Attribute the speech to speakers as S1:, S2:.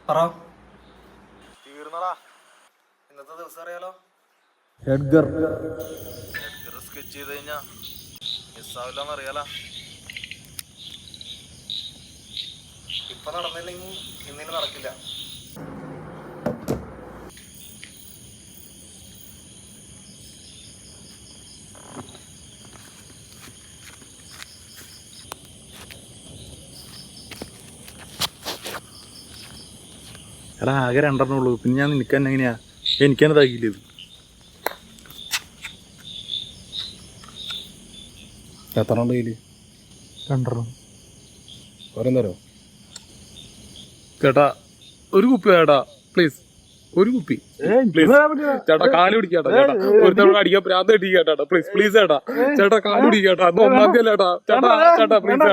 S1: പറ. തീർന്നടാ. ഇന്നത്തെ ദിവസം അറിയാലോ.
S2: എഡ്ഗർ
S1: സ്കെച്ച് ചെയ്ത് കഴിഞ്ഞാ മിസ്സാവില്ലെന്ന് അറിയാലോ. ഇപ്പൊ നടന്നില്ലെങ്കിൽ ഇന്നിന് നടക്കില്ല.
S2: എടാ ആകെ 2 ഉള്ളൂ. പിന്നെ ഞാൻ നിനക്ക് തന്നെ എങ്ങനെയാ? എനിക്കെന്നെ താക്കില്ല ഇത്. എത്ര ഉണ്ട് കയ്യില്? 2. ഓരോന്നേരോ ചേട്ടാ? ഒരു കുപ്പി ചേട്ടാ, പ്ലീസ്. ഒരു കുപ്പി ചേട്ടാ. കാല് പിടിക്കാട്ടാ ചേട്ടാ. ഒരു തവണ അടിക്കാൻ പ്രാന്ത് കിട്ടിക്കാട്ടാ. പ്ലീസ് പ്ലീസ് ചേട്ടാ. ചേട്ടാ കാല് പിടിക്കാട്ടാ. 1-ാം തീയതി ചേട്ടാ. ചേട്ടാ ചേട്ടാ പ്ലീസ്.